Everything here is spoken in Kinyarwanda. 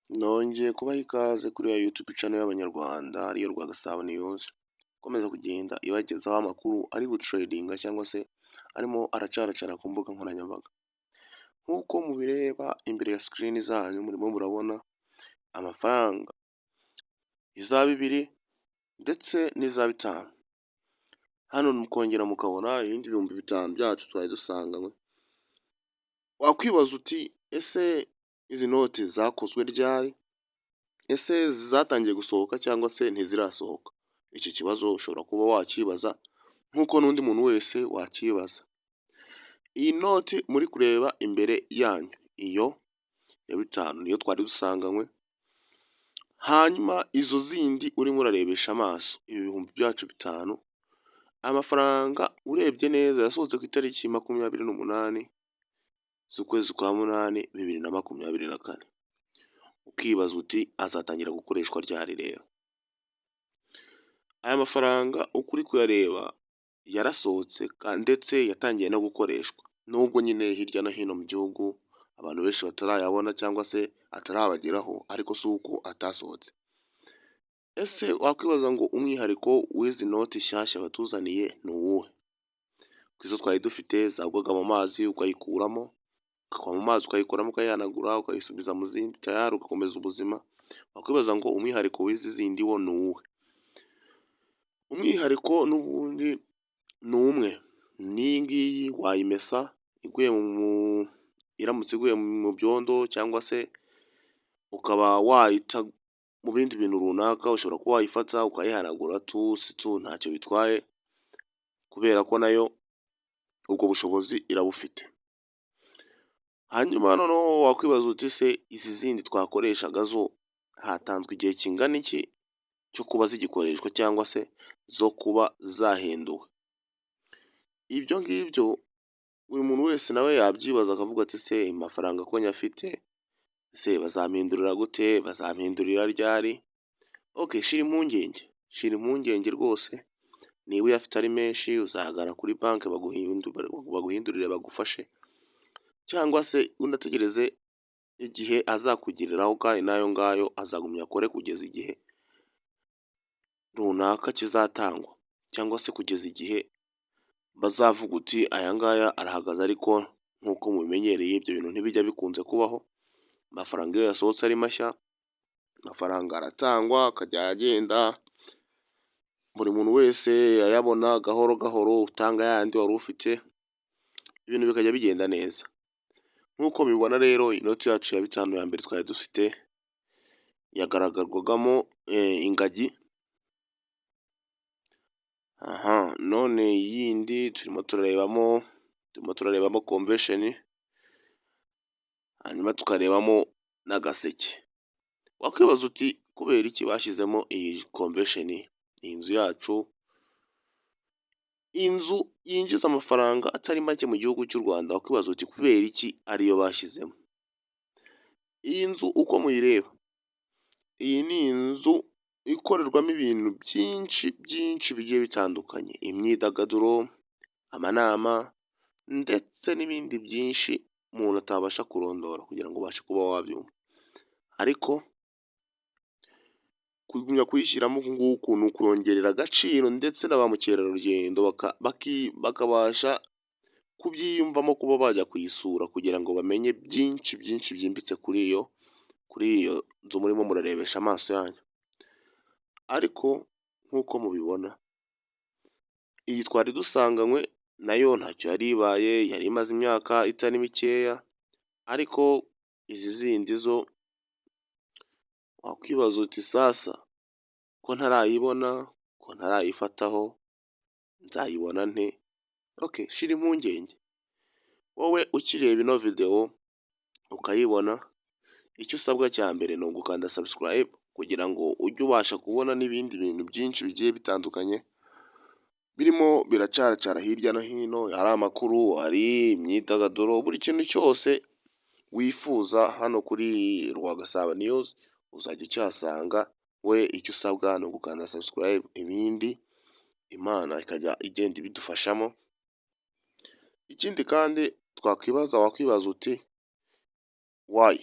Nongeye kubaha ikaze kuri ya YouTube channel y'Abanyarwanda ariyo Rwagasabo News, ikomeza kugenda ibagezaho amakuru ari gutrendinga cyangwa se arimo aracaracara ku mbuga nkoranyambaga. Nk'uko mubireba imbere ya screen zanyu murimo murabona amafaranga iza 2 ndetse n'iza 5. Hano mukongera mukabona ibindi 5,000 byacu twari dusanganywe. Wakwibaza uti ese izi note zakozwe ryari? Ese zatangiye gusohoka cyangwa se ntizirasohoka? Iki kibazo ushobora kuba wakibaza nk'uko n'undi muntu wese wakibaza. Iyi noti muri kureba imbere yanyu, iyo ya 5 niyo twari dusanganywe. Hanyuma izo zindi urimo urarebesha amaso, ibi bihumbi byacu 5, amafaranga urebye neza yasohotse ku itariki 28 z'ukwezi kwa munani 2024. Ukibaza uti azatangira gukoreshwa ryari rero? Aya mafaranga ukuri kuyareba yarasohotse ndetse yatangiye no gukoreshwa, nubwo nyine hirya no hino mu gihugu abantu benshi batarayabona cyangwa se atarabageraho, ariko si uko atasohotse. Ese wakwibaza ngo umwihariko w'izi noti nshyashya batuzaniye ni uwuhe? Izo twari dufite zagwaga mu mazi ukayikuramo, ukagwa mu mazi ukayikuramo ukayihanagura ukayisubiza mu zindi tayari ugakomeza ubuzima. Wakwibaza ngo umwihariko w'izi zindi wo ni uwuhe? Umwihariko n'ubundi ni umwe, n'iyi ngiyi wayimesa iramutse iguye mu byondo cyangwa se ukaba wayita mu bindi bintu runaka. Ushobora kuba wayifata ukayihanagura ntacyo bitwaye, kubera ko nayo ubwo bushobozi irabufite. Hanyuma noneho wakwibaza uti se izi zindi twakoreshaga zo hatanzwe igihe kingana iki cyo kuba zigikoreshwa cyangwa se zo kuba zahinduwe? Ibyo ngibyo buri muntu wese nawe yabyibaza akavuga ati se amafaranga ko nyafite, se bazampindurira gute? Bazampindurira ryari? Okay, shira impungenge rwose. Niba uyafite ari menshi uzagana kuri banki baguhindurire bagufashe, cyangwa se unategereze igihe azakugiriraho, kandi nayo ngayo azagumya akore kugeza igihe runaka kizatangwa, cyangwa se kugeza igihe bazavuga uti aya ngaya arahagaze. Ariko nk'uko mubimenyereye ibyo bintu ntibijya bikunze kubaho. Amafaranga iyo yasohotse ari mashya, amafaranga aratangwa akajya agenda, buri muntu wese ayabona gahoro gahoro, utanga yandi wari ufite, ibintu bikajya bigenda neza. Nk'uko mubibona rero inoti yacu ya 5 ya mbere twari dufite yagaragarwagamo ingagi. None yindi turimo turarebamo convention, hanyuma tukarebamo n'agaseke. Wakwibaza uti kubera iki bashyizemo iyi convention? Iyi nzu yacu, inzu yinjiza amafaranga atari make mu gihugu cy'u Rwanda. Wakwibaza uti kubera iki ariyo bashyizemo? Iyi nzu uko muyireba, iyi ni inzu ikorerwamo ibintu byinshi bigiye bitandukanye: imyidagaduro, amanama ndetse n'ibindi byinshi umuntu atabasha kurondora kugira ngo ubashe kuba wabyumva. Ariko kugumya kuyishyiramo uku nguku ni ukuyongerera agaciro, ndetse na ba mukerarugendo bakabasha kubyiyumvamo, kuba bajya kuyisura kugira ngo bamenye byinshi byimbitse kuri iyo nzu murimo murarebesha amaso yanyu. Ariko nk'uko mubibona, iyi twari dusanganywe nayo ntacyo yari ibaye, yari imaze imyaka itari mikeya. Ariko izi zindi zo wakwibaza uti sasa ko ntarayibona, ko ntarayifataho, nzayibona nte? Okay, shira impungenge. Wowe ukireba ino video ukayibona, icyo usabwa cya mbere ni ugukanda subscribe kugira ngo ujye ubasha kubona n'ibindi bintu byinshi bigiye bitandukanye birimo biracaracara hirya no hino. Hari amakuru, hari imyidagaduro, buri kintu cyose wifuza hano kuri Rwagasabo News uzajya ucyahasanga. We icyo usabwa ni ugukanda subscribe, ibindi Imana ikajya igenda ibidufashamo. Ikindi kandi wakwibaza uti why